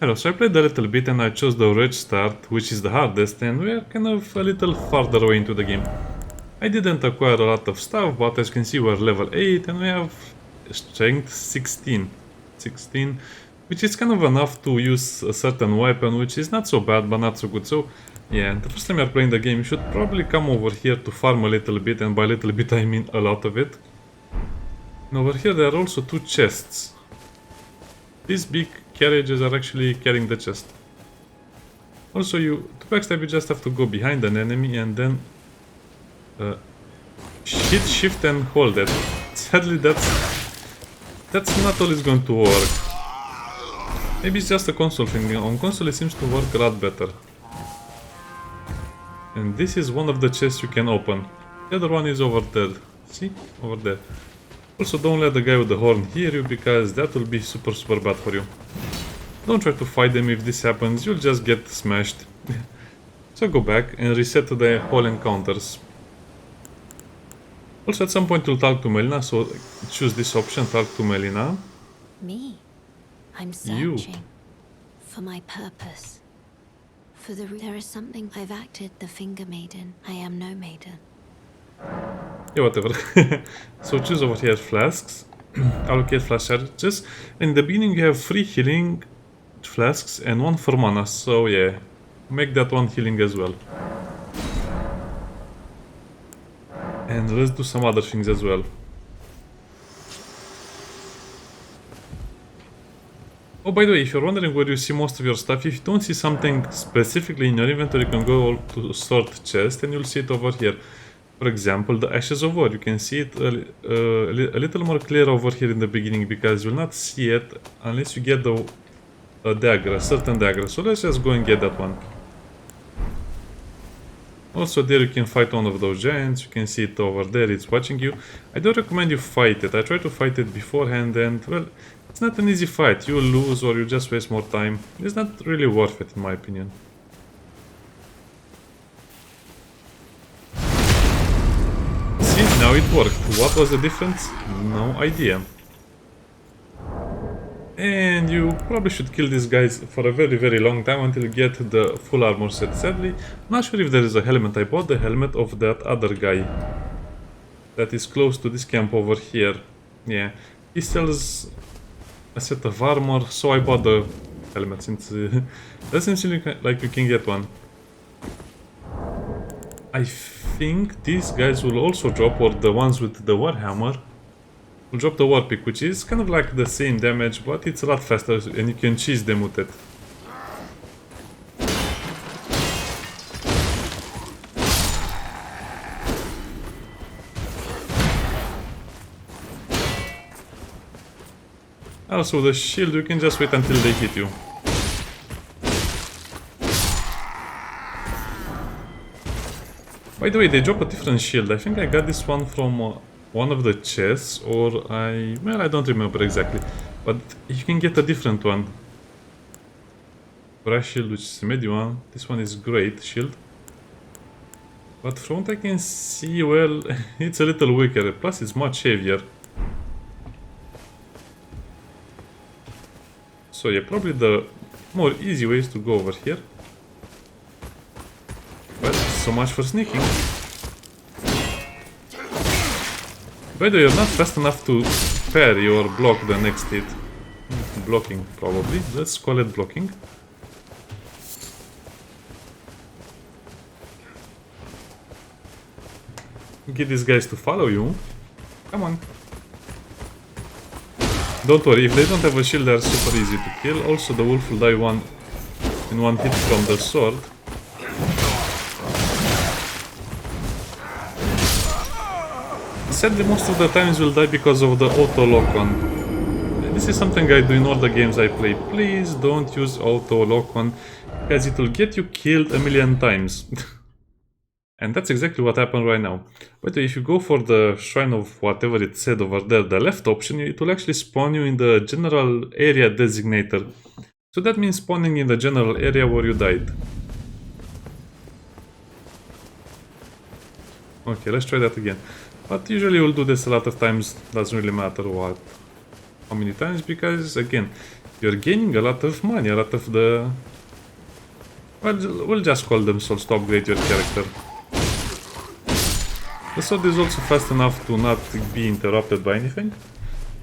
Hello, so I played a little bit and I chose the red start, which is the hardest, and we are kind of a little farther away into the game. I didn't acquire a lot of stuff, but as you can see we're level 8 and we have strength 16, which is kind of enough to use a certain weapon, which is not so bad but not so good. So yeah, the first time you're playing the game you should probably come over here to farm a little bit, and by little bit I mean a lot of it. And over here there are also two chests. These big carriages are actually carrying the chest. Also, to backstab you just have to go behind an enemy and then hit shift and hold it. Sadly that's not always going to work. Maybe it's just a console thing. On console it seems to work a lot better. And this is one of the chests you can open. The other one is over there. See? Over there. Also, don't let the guy with the horn hear you, because that will be super bad for you. Don't try to fight them. If this happens, you'll just get smashed. So go back and reset the whole encounters. Also, at some point you'll talk to Melina, so choose this option, talk to Melina. Me? I'm searching for my purpose. There is something. I've acted the finger maiden. I am no maiden. Yeah, whatever. So choose over here flasks. Allocate flask charges. In the beginning you have 3 healing flasks and 1 for mana. So yeah, make that 1 healing as well. And let's do some other things as well. Oh, by the way, if you're wondering where you see most of your stuff, if you don't see something specifically in your inventory, you can go to sort chest and you'll see it over here. For example, the Ashes of War, you can see it a little more clear over here in the beginning, because you'll not see it unless you get a dagger, a certain dagger. So let's just go and get that one. Also there you can fight one of those giants, you can see it over there, it's watching you. I don't recommend you fight it. I tried to fight it beforehand and, well, it's not an easy fight. You will lose or you just waste more time. It's not really worth it in my opinion. See, now it worked. What was the difference? No idea. And you probably should kill these guys for a very long time until you get the full armor set. Sadly, I'm not sure if there is a helmet. I bought the helmet of that other guy that is close to this camp over here. Yeah, he sells a set of armor, so I bought the helmet since doesn't seem like you can get one. I think these guys will also drop, or the ones with the warhammer will drop the war pick, which is kind of like the same damage, but it's a lot faster and you can cheese them with it. Also, the shield, you can just wait until they hit you. By the way, they drop a different shield. I think I got this one from one of the chests, or well, I don't remember exactly. But you can get a different one. Brass shield, which is a medium one. This one is great shield. But from what I can see, well, it's a little weaker. Plus, it's much heavier. So yeah, probably the more easy way is to go over here. Well, so much for sneaking. By the way, you're not fast enough to parry or block the next hit. Blocking, probably. Let's call it blocking. Get these guys to follow you. Come on. Don't worry, if they don't have a shield, they're super easy to kill. Also, the wolf will die in one hit from the sword. Sadly, most of the times will die because of the auto lock-on. This is something I do in all the games I play. Please don't use auto lock-on, because it will get you killed a million times. And that's exactly what happened right now. But if you go for the shrine of whatever it said over there, the left option, it will actually spawn you in the general area designator. So that means spawning in the general area where you died. Okay, let's try that again. But usually we'll do this a lot of times, doesn't really matter how many times, because again, you're gaining a lot of money, a lot of the... Well, we'll just call them souls to upgrade your character. The sword is also fast enough to not be interrupted by anything.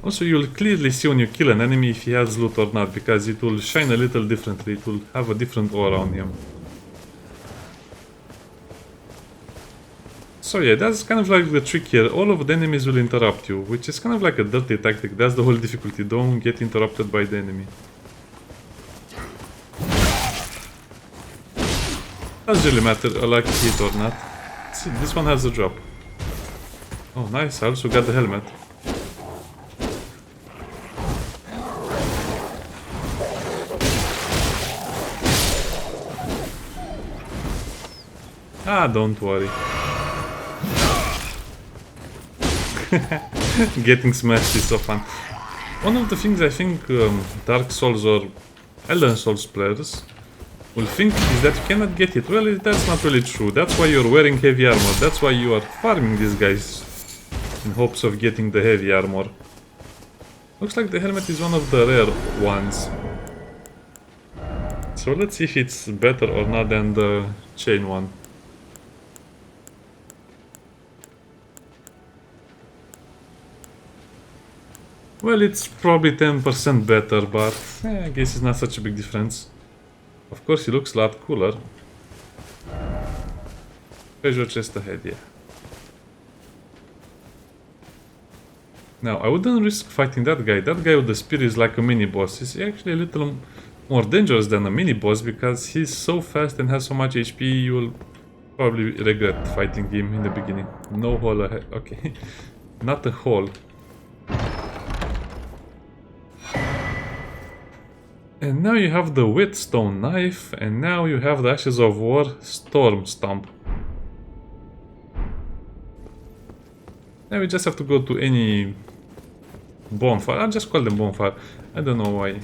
Also, you'll clearly see when you kill an enemy if he has loot or not, because it will shine a little differently, it will have a different aura on him. So yeah, that's kind of like the trick here. All of the enemies will interrupt you, which is kind of like a dirty tactic. That's the whole difficulty. Don't get interrupted by the enemy. Doesn't really matter a lucky hit or not. See, this one has a drop. Oh, nice. I also got the helmet. Ah, don't worry. Getting smashed is so fun. One of the things I think Dark Souls or Elden Souls players will think is that you cannot get it. Well, that's not really true. That's why you're wearing heavy armor. That's why you are farming these guys in hopes of getting the heavy armor. Looks like the helmet is one of the rare ones. So let's see if it's better or not than the chain one. Well, it's probably 10% better, but I guess it's not such a big difference. Of course, it looks a lot cooler. Treasure chest ahead, yeah. Now, I wouldn't risk fighting that guy. That guy with the spear is like a mini-boss. He's actually a little more dangerous than a mini-boss because he's so fast and has so much HP, you will probably regret fighting him in the beginning. No hole ahead. Okay. Not a hole. And now you have the Whetstone knife, and now you have the Ashes of War Storm Stomp. Now we just have to go to any bonfire. I'll just call them bonfire. I don't know why.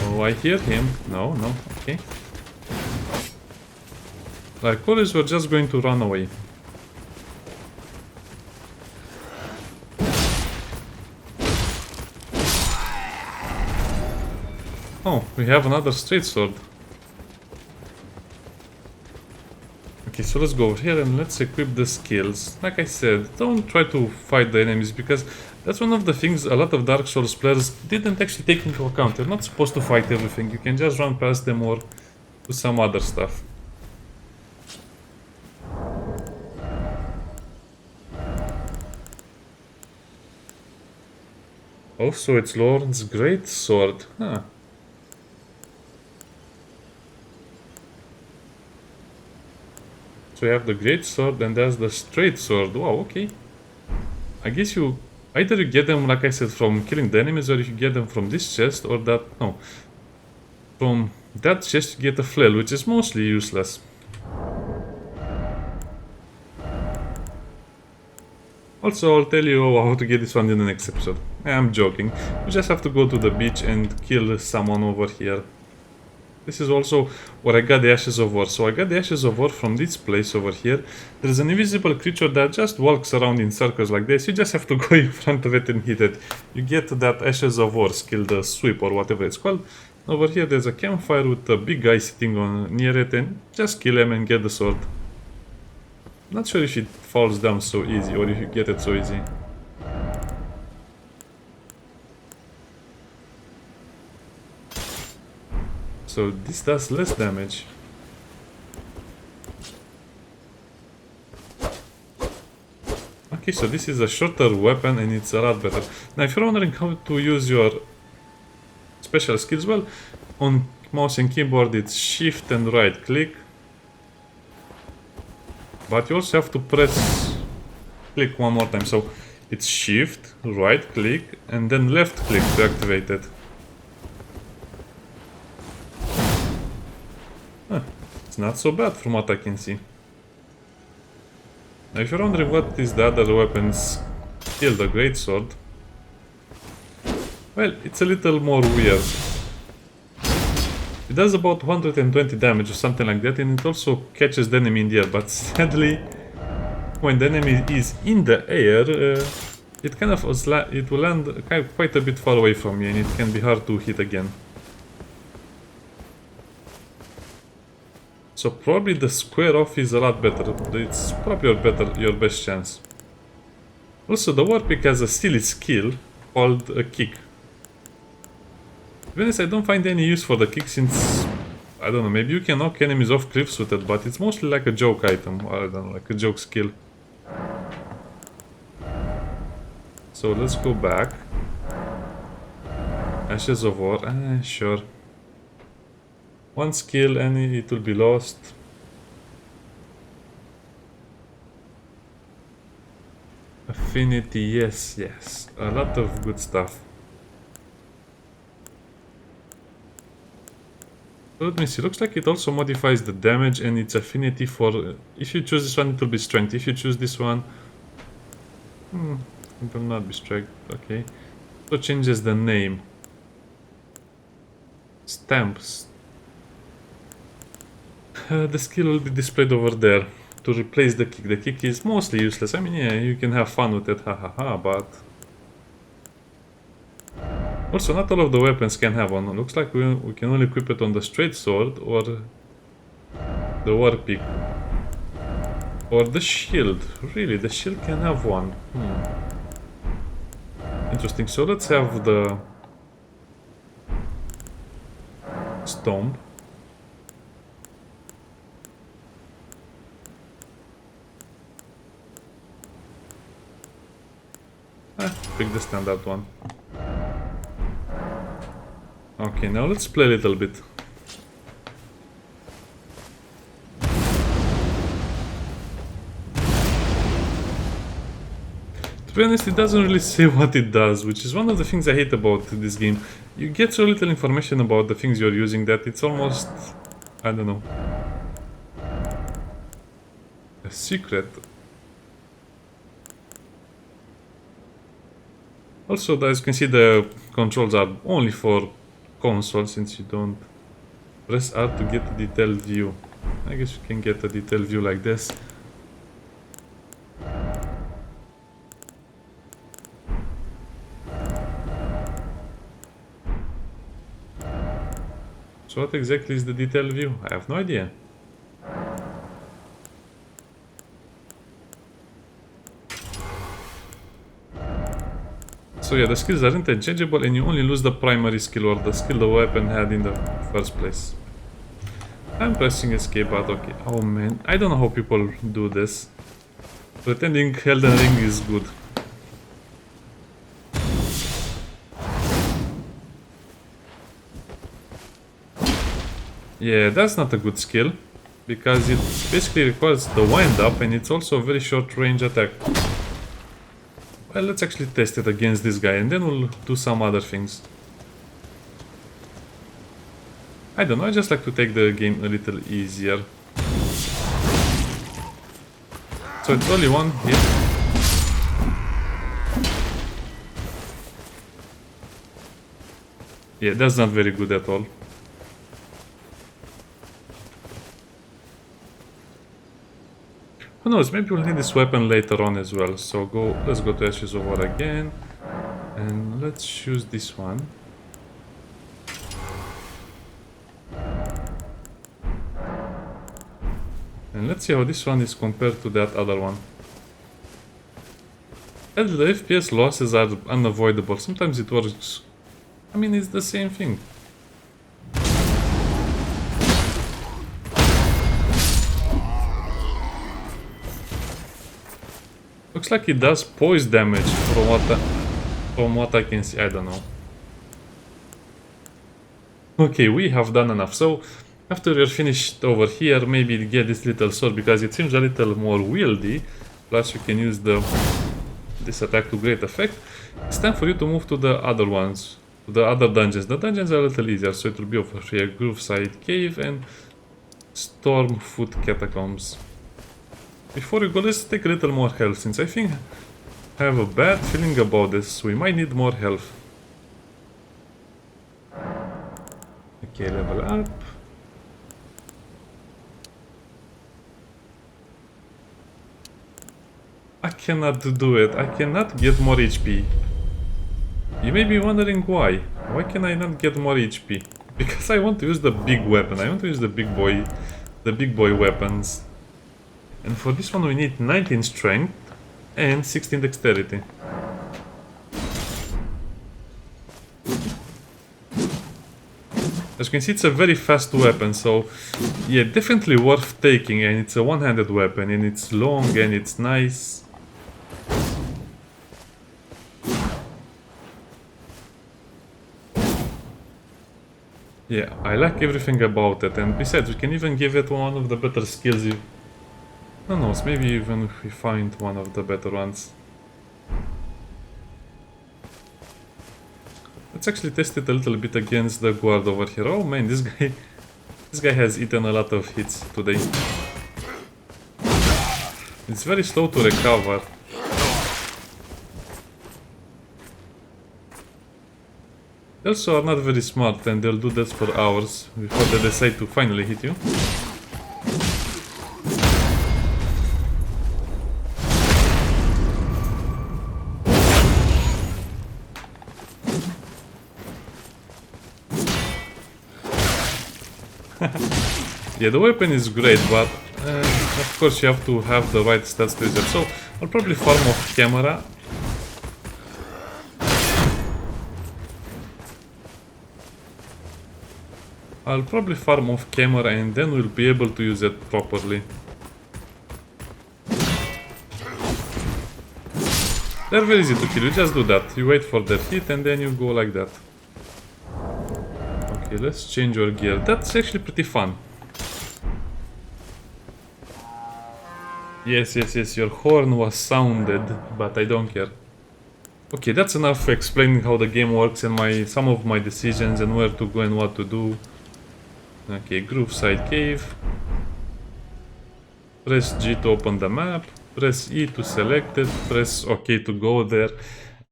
Oh, I hear him. No, no, okay. Like always, we're just going to run away. Oh, we have another straight sword. Okay, so let's go over here and let's equip the skills. Like I said, don't try to fight the enemies because that's one of the things a lot of Dark Souls players didn't actually take into account. You're not supposed to fight everything. You can just run past them or do some other stuff. Oh, so it's Lord's Great Sword. Huh. So you have the Great Sword and there's the Straight Sword. Wow, okay. I guess you... Either you get them, like I said, from killing the enemies, or if you get them from this chest, or that... No. From that chest you get a flail, which is mostly useless. Also, I'll tell you how to get this one in the next episode. I'm joking. You just have to go to the beach and kill someone over here. This is also where I got the Ashes of War. So I got the Ashes of War from this place over here. There's an invisible creature that just walks around in circles like this. You just have to go in front of it and hit it. You get that Ashes of War skill, the sweep or whatever it's called. Over here there's a campfire with a big guy sitting on near it, and just kill him and get the sword. Not sure if it falls down so easy or if you get it so easy. So this does less damage. Okay, so this is a shorter weapon and it's a lot better. Now if you're wondering how to use your special skills, well, on mouse and keyboard it's shift and right click. But you also have to press click one more time. So it's shift, right click, and then left click to activate it. Huh, it's not so bad from what I can see. Now if you're wondering what is the other weapons kill the great sword, well, it's a little more weird. It does about 120 damage or something like that, and it also catches the enemy in the air, but sadly, when the enemy is in the air, it kind of it will land quite a bit far away from me, and it can be hard to hit again. So probably the square off is a lot better. It's probably your best chance. Also, the warpick has a silly skill called a kick. To be honest, I don't find any use for the kick since, I don't know, maybe you can knock enemies off cliffs with it, but it's mostly like a joke item, or I don't know, like a joke skill. So let's go back. Ashes of War, sure. One skill and it will be lost. Affinity, yes, yes. A lot of good stuff. Let me see, looks like it also modifies the damage and its affinity for... if you choose this one, it will be strength. If you choose this one... it will not be strength, okay. So changes the name. Stamps. The skill will be displayed over there to replace the kick. The kick is mostly useless. I mean, yeah, you can have fun with it, hahaha, but... Also, not all of the weapons can have one. Looks like we can only equip it on the straight sword or the warpick. Or the shield. Really, the shield can have one. Interesting. So let's have the stomp. Pick the standard one. Okay, now let's play a little bit. To be honest, it doesn't really say what it does, which is one of the things I hate about this game. You get so little information about the things you're using that it's almost... I don't know. A secret. Also, as you can see, the controls are only for console, since you don't press R to get a detailed view. I guess you can get a detailed view like this. So what exactly is the detailed view? I have no idea. So yeah, the skills are interchangeable and you only lose the primary skill or the skill the weapon had in the first place. I'm pressing escape, but okay. Oh man, I don't know how people do this. Pretending Elden Ring is good. Yeah, that's not a good skill, because it basically requires the wind up and it's also a very short range attack. Well, let's actually test it against this guy and then we'll do some other things. I don't know, I just like to take the game a little easier. So it's only one hit. Yeah, that's not very good at all. Who knows, maybe we'll need this weapon later on as well. So let's go to Ashes of War again. And let's choose this one. And let's see how this one is compared to that other one. And the FPS losses are unavoidable. Sometimes it works. I mean, it's the same thing. Looks like it does poise damage from what I can see. I don't know. Okay, we have done enough. So after you're finished over here, maybe get this little sword because it seems a little more wieldy. Plus you can use this attack to great effect. It's time for you to move to the other ones, to the other dungeons. The dungeons are a little easier, so it will be over here: Grooveside Cave and Stormfoot Catacombs. Before we go, let's take a little more health, since I think I have a bad feeling about this. We might need more health. Okay, level up. cannot do it. I cannot get more HP. You may be wondering why. Why can I not get more HP? Because I want to use the big weapon. I want to use the big boy weapons. And for this one we need 19 strength and 16 dexterity. As you can see, it's a very fast weapon, so yeah, definitely worth taking, and it's a one-handed weapon, and it's long and it's nice. Yeah, I like everything about it, and besides, we can even give it one of the better skills. Who knows, maybe even if we find one of the better ones. Let's actually test it a little bit against the guard over here. Oh man, this guy has eaten a lot of hits today. It's very slow to recover. They also are not very smart, and they'll do this for hours before they decide to finally hit you. Yeah, the weapon is great, but of course you have to have the right stats to use it. So I'll probably farm off camera. And then we'll be able to use it properly. They're very easy to kill, you just do that. You wait for their hit and then you go like that. Okay, let's change your gear. That's actually pretty fun. Yes, your horn was sounded, but I don't care. Okay, that's enough explaining how the game works and some of my decisions and where to go and what to do. Okay, Groove Side Cave. Press G to open the map. Press E to select it. Press OK to go there.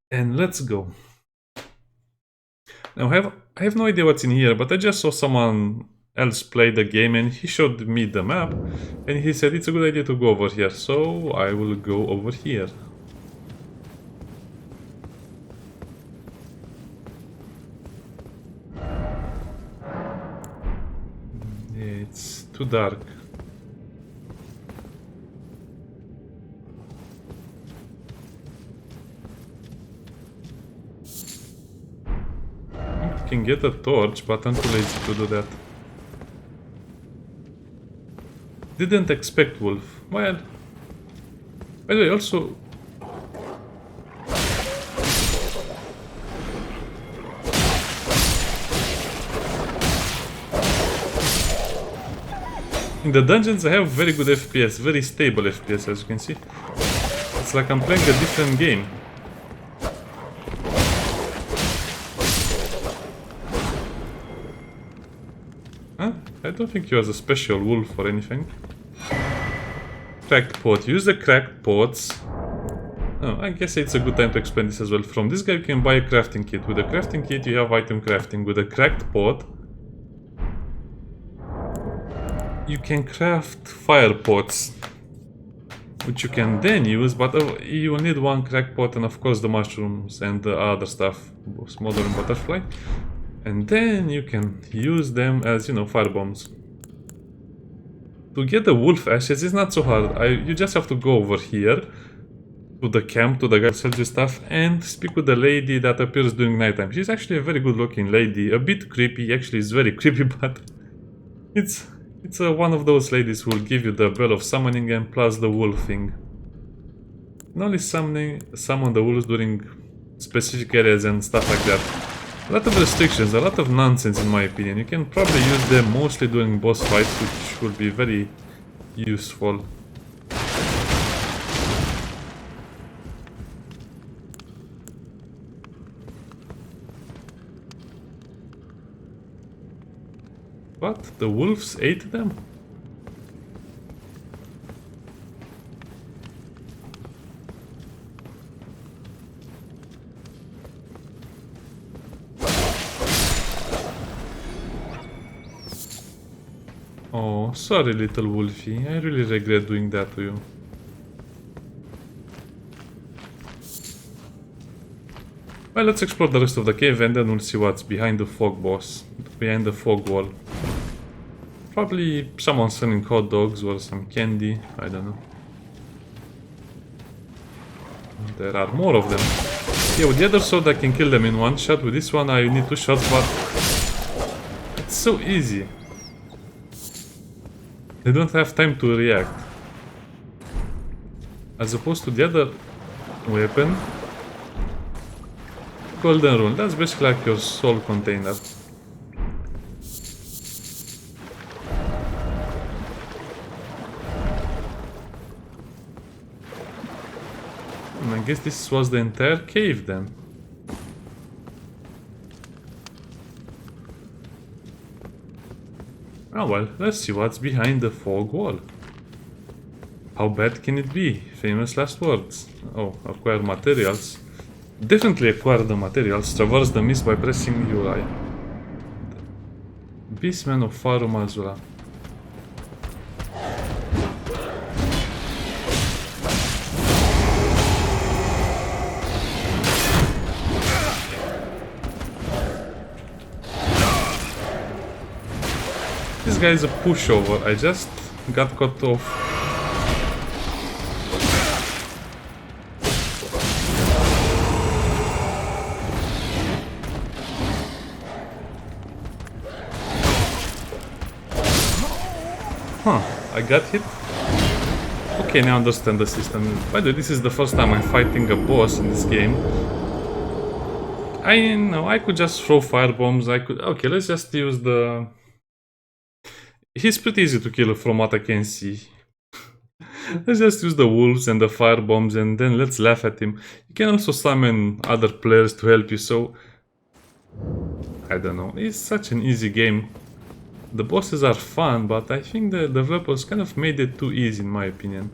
And let's go. Now I have no idea what's in here, but I just saw someone else play the game and he showed me the map and he said it's a good idea to go over here, so I will go over here. Yeah, it's too dark. I can get a torch, but I'm too lazy to do that. Didn't expect wolf. Well, by the way, also in the dungeons I have very good FPS, very stable FPS, as you can see. It's like I'm playing a different game. Huh? I don't think he was a special wolf or anything. Cracked pot. Use the cracked pots. Oh, I guess it's a good time to explain this as well. From this guy you can buy a crafting kit. With a crafting kit you have item crafting. With a cracked pot you can craft fire pots, which you can then use, but you will need one cracked pot and of course the mushrooms and the other stuff, smolder and butterfly. And then you can use them as, you know, fire bombs. To get the wolf ashes is not so hard. You just have to go over here to the camp, to the guy who sells you stuff, and speak with the lady that appears during nighttime. She's actually a very good looking lady, a bit creepy. Actually, it's very creepy, but it's one of those ladies who will give you the bell of summoning and plus the wolf thing. And only summon the wolves during specific areas and stuff like that. A lot of restrictions, a lot of nonsense in my opinion. You can probably use them mostly during boss fights, which will be very useful. What? The wolves ate them? Oh, sorry little wolfie, I really regret doing that to you. Well, let's explore the rest of the cave and then we'll see what's behind the fog boss. Behind the fog wall. Probably someone selling hot dogs or some candy. I don't know. There are more of them. Yeah, with the other sword I can kill them in one shot. With this one I need 2 shots, but it's so easy. They don't have time to react. As opposed to the other weapon. Golden rune. That's basically like your soul container. And I guess this was the entire cave then. Oh well, let's see what's behind the fog wall. How bad can it be? Famous last words. Oh, acquire materials. Definitely acquire the materials. Traverse the mist by pressing UI. Beastman of Farum Azula. This guy is a pushover. I just got cut off. Huh, I got hit. Okay, now I understand the system. By the way, this is the first time I'm fighting a boss in this game. I know, I could just throw firebombs, I could... Okay, let's just use the... He's pretty easy to kill from what I can see. Let's just use the wolves and the firebombs and then let's laugh at him. You can also summon other players to help you, so... I don't know, it's such an easy game. The bosses are fun, but I think the developers kind of made it too easy in my opinion.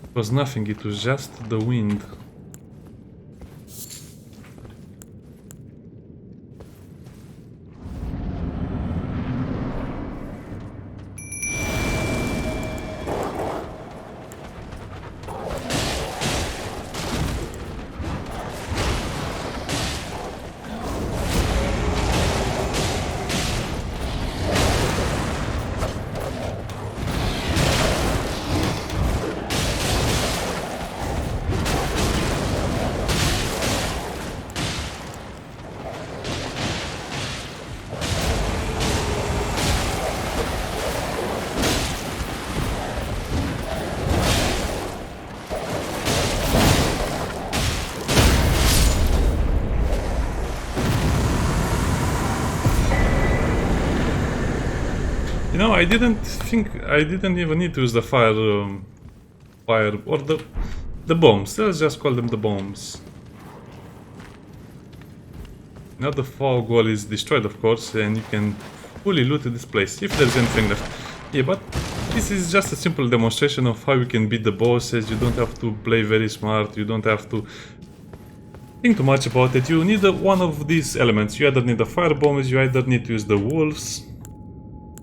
It was nothing, it was just the wind. You know, I didn't even need to use the fire or the bombs. Let's just call them the bombs. Now the fog wall is destroyed, of course, and you can fully loot this place if there's anything left. Yeah, but this is just a simple demonstration of how you can beat the bosses. You don't have to play very smart. You don't have to think too much about it. You need one of these elements. You either need the fire bombs, you either need to use the wolves.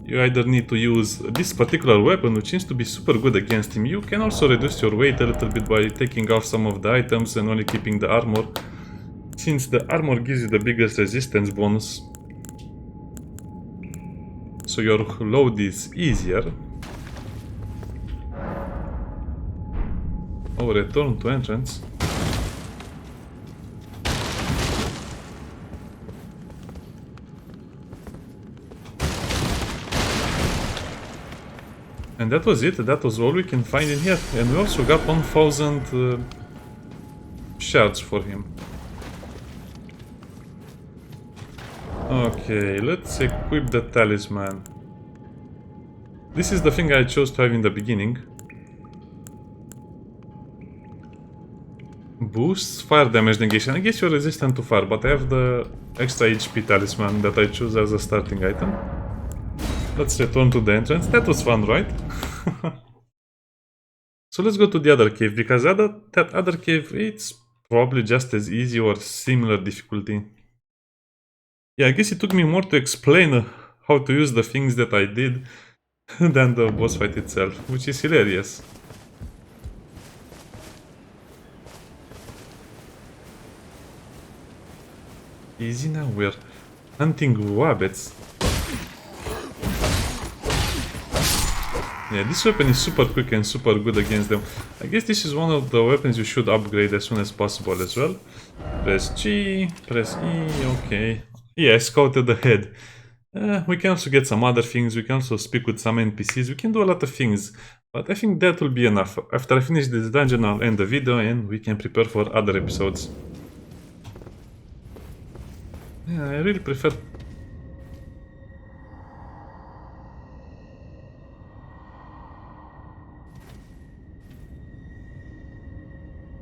You either need to use this particular weapon, which seems to be super good against him. You can also reduce your weight a little bit by taking off some of the items and only keeping the armor, since the armor gives you the biggest resistance bonus. So your load is easier. Oh, return to entrance. And that was it, that was all we can find in here. And we also got 1000 shards for him. Okay, let's equip the talisman. This is the thing I chose to have in the beginning. Boosts fire damage negation. I guess you're resistant to fire, but I have the extra HP talisman that I choose as a starting item. Let's return to the entrance. That was fun, right? So let's go to the other cave, because that other cave, it's probably just as easy or similar difficulty. Yeah, I guess it took me more to explain how to use the things that I did than the boss fight itself, which is hilarious. Easy now, we're hunting rabbits. Yeah, this weapon is super quick and super good against them. I guess this is one of the weapons you should upgrade as soon as possible as well. Press G, press E, okay. Yeah, I scouted ahead. We can also get some other things, we can also speak with some NPCs, we can do a lot of things. But I think that will be enough. After I finish this dungeon, I'll end the video and we can prepare for other episodes. Yeah, I really prefer...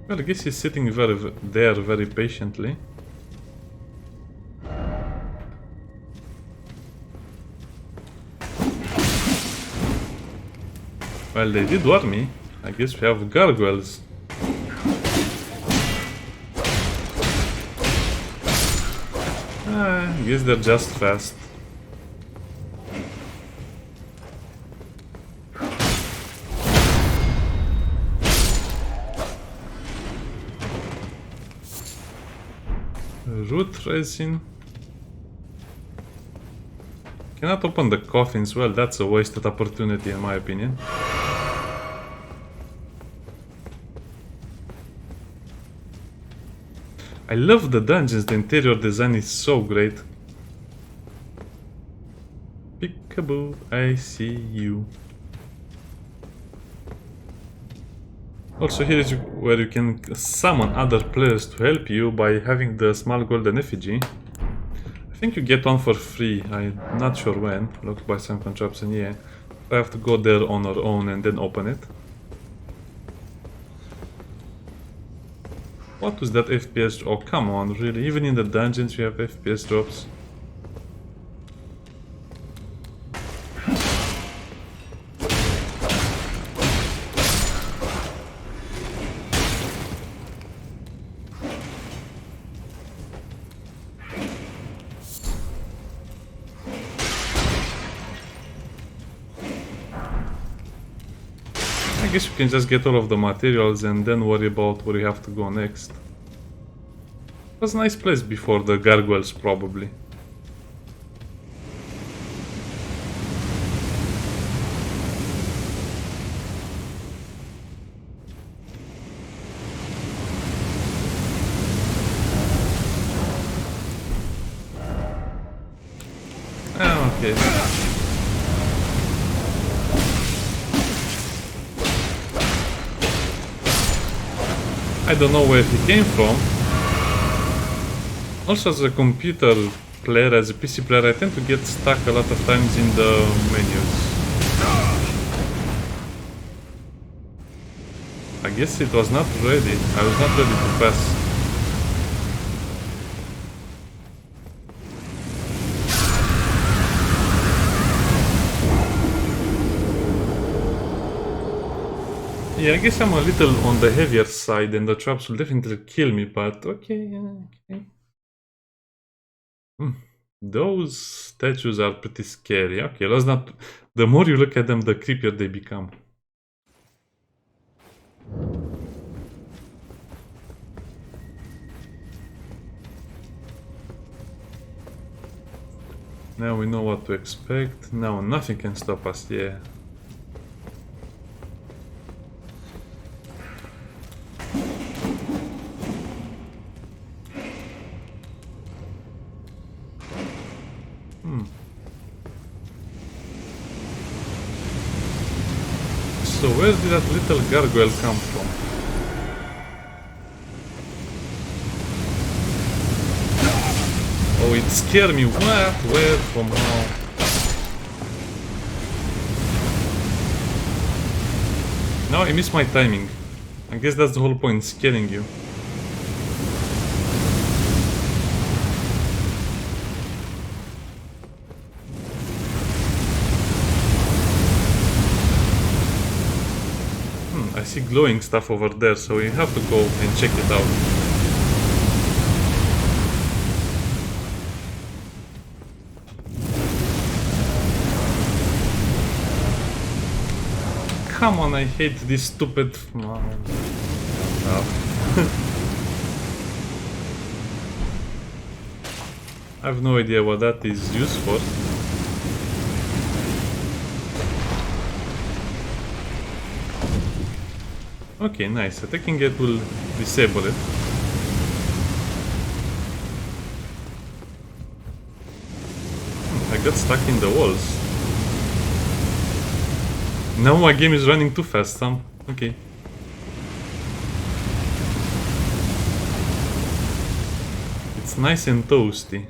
Well, I guess he's sitting there very patiently. Well, they did warn me. I guess we have gargoyles. I guess they're just fast. Root resin. Cannot open the coffins. Well, that's a wasted opportunity in my opinion. I love the dungeons, the interior design is so great. Peekaboo, I see you. Also here is where you can summon other players to help you by having the small golden effigy. I think you get one for free, I'm not sure when. Look by some contraption, yeah. I have to go there on our own and then open it. What was that FPS? Oh, come on, really? Even in the dungeons we have FPS drops. I guess you can just get all of the materials and then worry about where you have to go next. It was a nice place before the gargoyles, probably. Ah, okay. I don't know where he came from. Also, as a computer player, as a PC player, I tend to get stuck a lot of times in the menus. I guess it was not ready. I was not ready to pass. Yeah, I guess I'm a little on the heavier side and the traps will definitely kill me, but okay, okay. Those statues are pretty scary. Okay, let's not... The more you look at them, the creepier they become. Now we know what to expect. Now nothing can stop us, yeah. So where did that little gargoyle come from? Oh, it scared me. What? Where? From how? Now I missed my timing. I guess that's the whole point, scaring you. I see glowing stuff over there, so we have to go and check it out. come on, I hate this stupid... Oh. I have no idea what that is used for. Okay, nice. Attacking it will disable it. I got stuck in the walls. Now my game is running too fast, Sam. Okay. It's nice and toasty.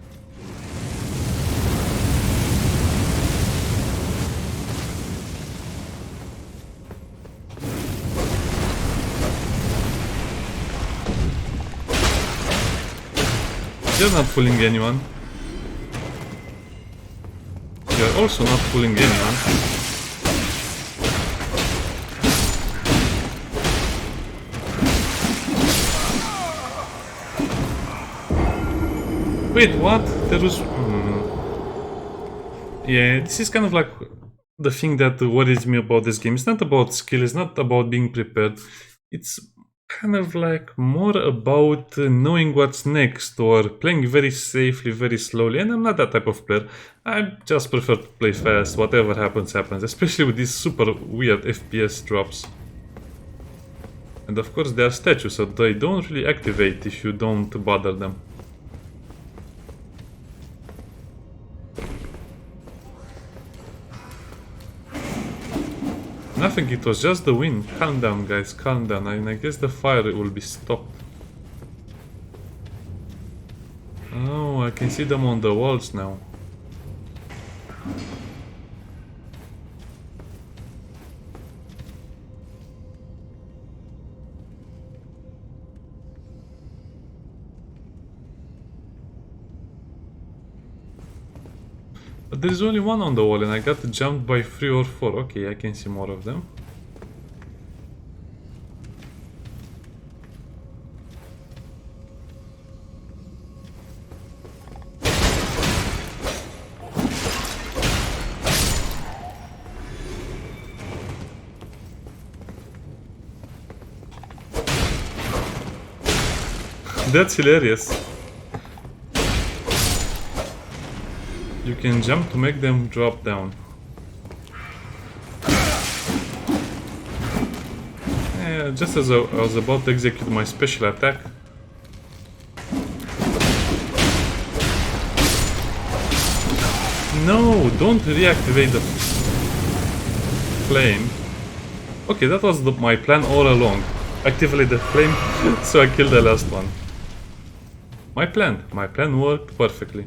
You're not fooling anyone. You're also not fooling anyone. Wait, what? There was... Yeah, this is kind of like the thing that worries me about this game. It's not about skill, it's not about being prepared. It's kind of like more about knowing what's next or playing very safely, very slowly. And I'm not that type of player. I just prefer to play fast. Whatever happens, happens. Especially with these super weird FPS drops. And of course they are statues, so they don't really activate if you don't bother them. Nothing, it was just the wind. Calm down, guys, calm down. I guess the fire will be stopped. Oh, I can see them on the walls now. But there's only one on the wall and I got jumped by 3 or 4. Okay, I can see more of them. That's hilarious. You can jump to make them drop down. Yeah, just as I was about to execute my special attack. No, don't reactivate the flame. Okay, that was my plan all along. Activate the flame so I killed the last one. My plan worked perfectly.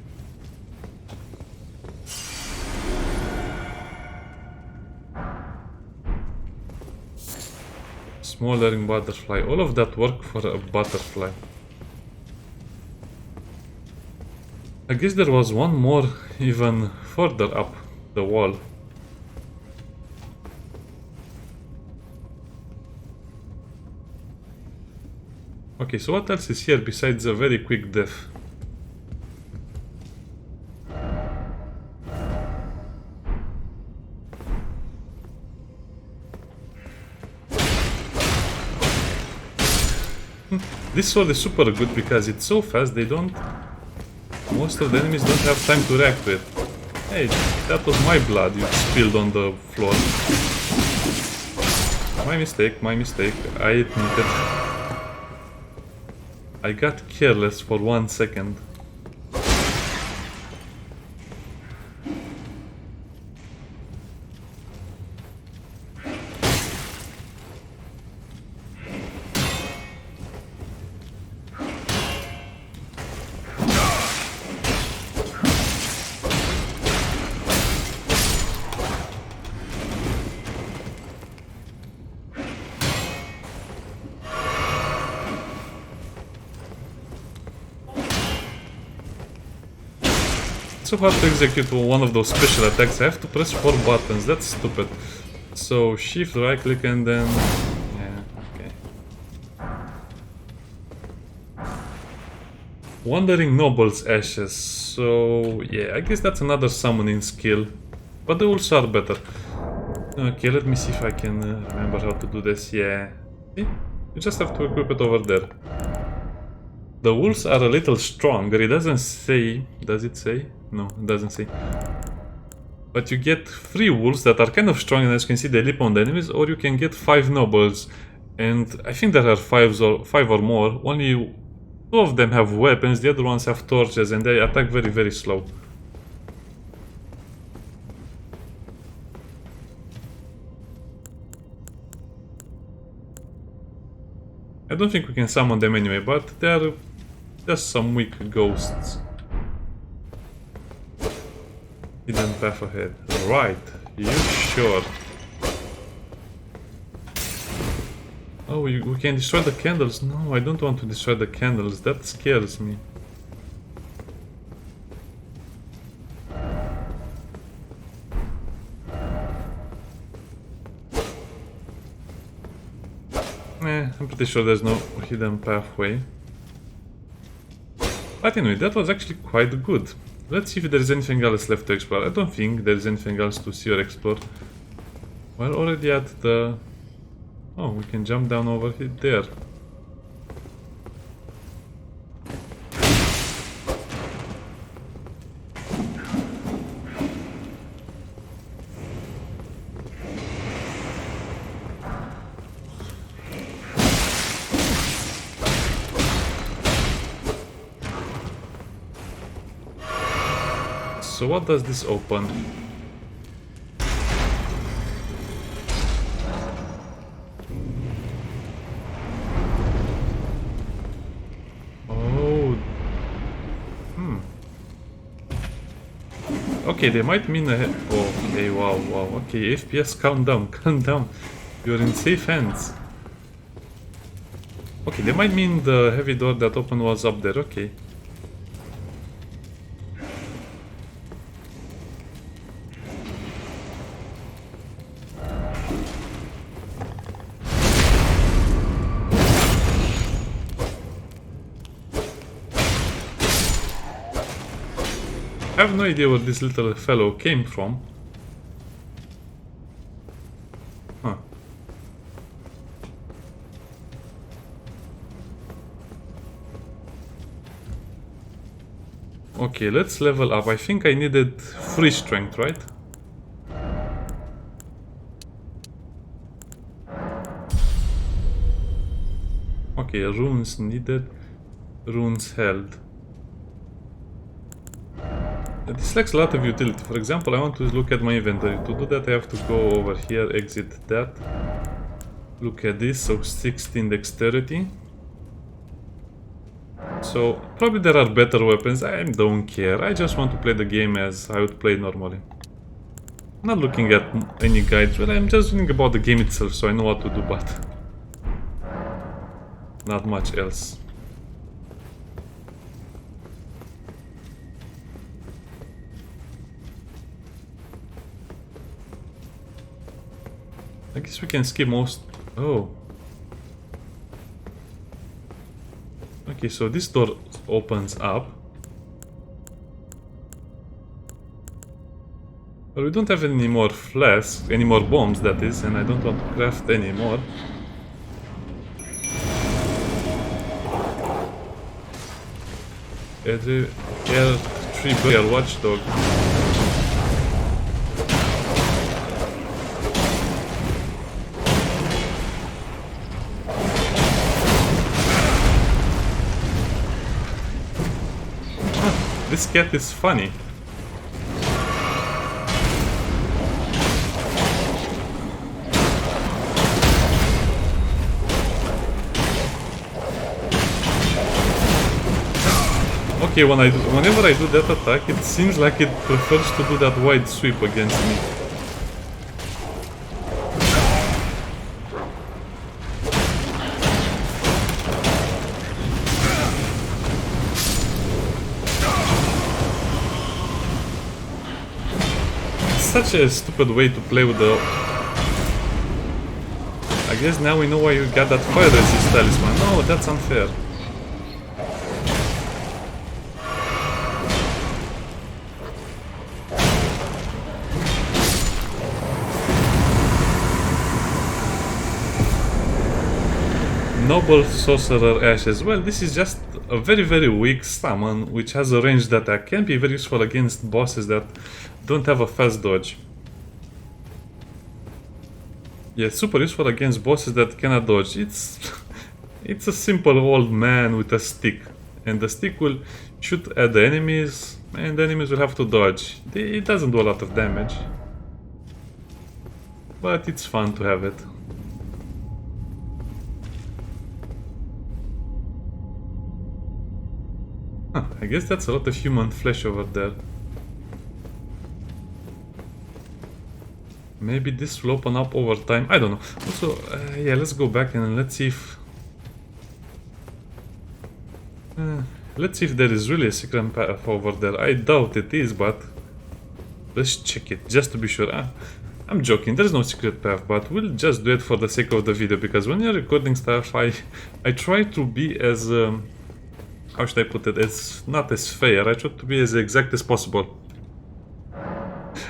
Smoldering butterfly. All of that work for a butterfly. I guess there was one more even further up the wall. Okay, so what else is here besides a very quick death? This sword is super good because it's so fast most of the enemies don't have time to react to it. Hey, that was my blood you spilled on the floor. My mistake, I admit it. I got careless for 1 second. So hard to execute one of those special attacks. I have to press 4 buttons. That's stupid. So shift, right click, and then yeah, okay. Wandering Noble's Ashes. So yeah, I guess that's another summoning skill, but the also are better. Okay, let me see if I can remember how to do this. Yeah. See? You just have to equip it over there. The wolves are a little stronger. It doesn't say... Does it say? No, it doesn't say. But you get 3 wolves that are kind of strong, and as you can see they leap on the enemies, or you can get 5 nobles. And I think there are 5 or more. Only 2 of them have weapons, the other ones have torches, and they attack very, very slow. I don't think we can summon them anyway, but they are just some weak ghosts. Hidden path ahead. Right, you sure? Oh, we can destroy the candles. No, I don't want to destroy the candles. That scares me. I'm pretty sure there's no hidden pathway. But anyway, that was actually quite good. Let's see if there's anything else left to explore. I don't think there's anything else to see or explore. We're already at the... Oh, we can jump down over here, there. So what does this open? Oh. Okay, they might mean a... Okay, wow. Okay, FPS, calm down. You're in safe hands. Okay, they might mean the heavy door that opened was up there, okay. I have no idea where this little fellow came from. Huh. Okay, let's level up. I think I needed 3 strength, right? Okay, runes needed, runes held. This lacks a lot of utility. For example, I want to look at my inventory. To do that I have to go over here, exit that. Look at this, so 16 dexterity. So, probably there are better weapons, I don't care. I just want to play the game as I would play normally. I'm not looking at any guides, but I'm just thinking about the game itself, so I know what to do, but... not much else. I guess we can skip most... Oh. Okay, so this door opens up. But we don't have any more flasks, any more bombs that is, and I don't want to craft any more. Air 3 Bear Watchdog. This cat is funny. Okay, whenever I do that attack, it seems like it prefers to do that wide sweep against me. Such a stupid way to play with the... I guess now we know why you got that fire resist talisman. No, that's unfair. Noble Sorcerer Ashes. Well, this is just a very weak summon which has a ranged attack. Can be very useful against bosses that don't have a fast dodge. Yeah, super useful against bosses that cannot dodge. It's a simple old man with a stick. And the stick will shoot at the enemies, and the enemies will have to dodge. It doesn't do a lot of damage. But it's fun to have it. Huh, I guess that's a lot of human flesh over there. Maybe this will open up over time. I don't know. Also, yeah, let's go back and let's see if... let's see if there is really a secret path over there. I doubt it is, but... let's check it, just to be sure. I'm joking, there's no secret path, but we'll just do it for the sake of the video, because when you're recording stuff, I try to be as... how should I put it? It's not as fair. I try to be as exact as possible.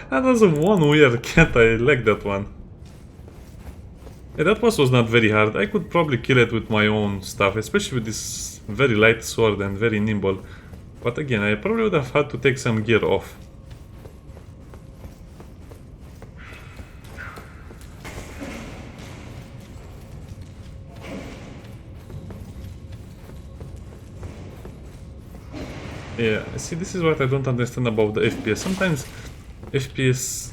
That was one weird cat. I like that one. Yeah, that boss was not very hard. I could probably kill it with my own stuff, especially with this very light sword and very nimble. But again, I probably would have had to take some gear off. Yeah, see, this is what I don't understand about the FPS. Sometimes FPS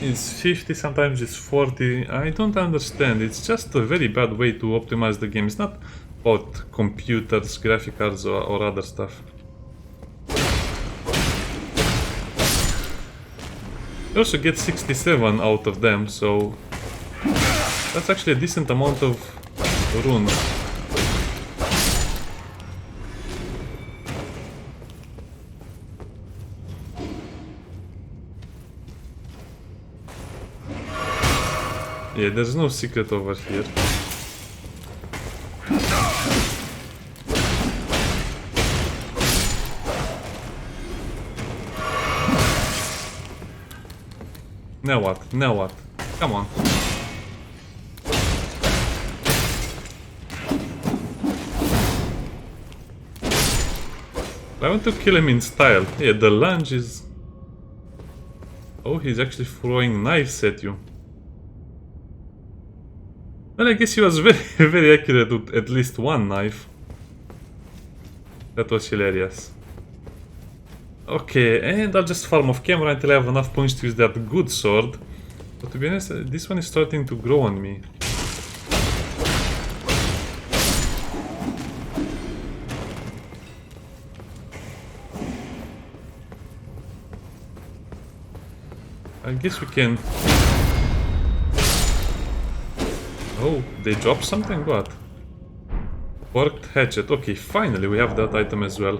is 50, sometimes it's 40. I don't understand. It's just a very bad way to optimize the game. It's not about computers, graphic cards, or other stuff. You also get 67 out of them, so that's actually a decent amount of runes. Yeah, there's no secret over here. Now what? Now what? Come on. I want to kill him in style. Yeah, the lunge is... oh, he's actually throwing knives at you. Well, I guess he was very accurate with at least one knife. That was hilarious. Okay, and I'll just farm off camera until I have enough points to use that good sword. But to be honest, this one is starting to grow on me. I guess we can... oh, they dropped something? What? Forked hatchet. Okay, finally we have that item as well.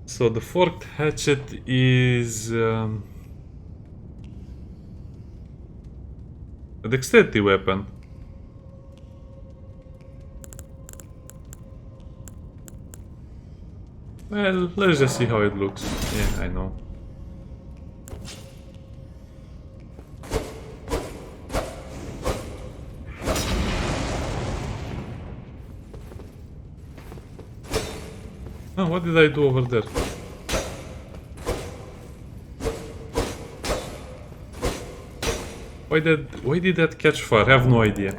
So the forked hatchet is... a dexterity weapon. Well, let's just see how it looks. Yeah, I know. Oh, what did I do over there? Why did that catch fire? I have no idea.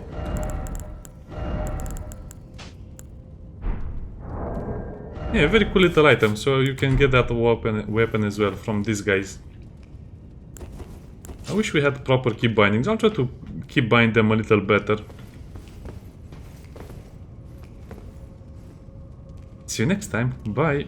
Yeah, very cool little item, so you can get that weapon as well from these guys. I wish we had proper keep bindings. I'll try to keep bind them a little better. See you next time. Bye.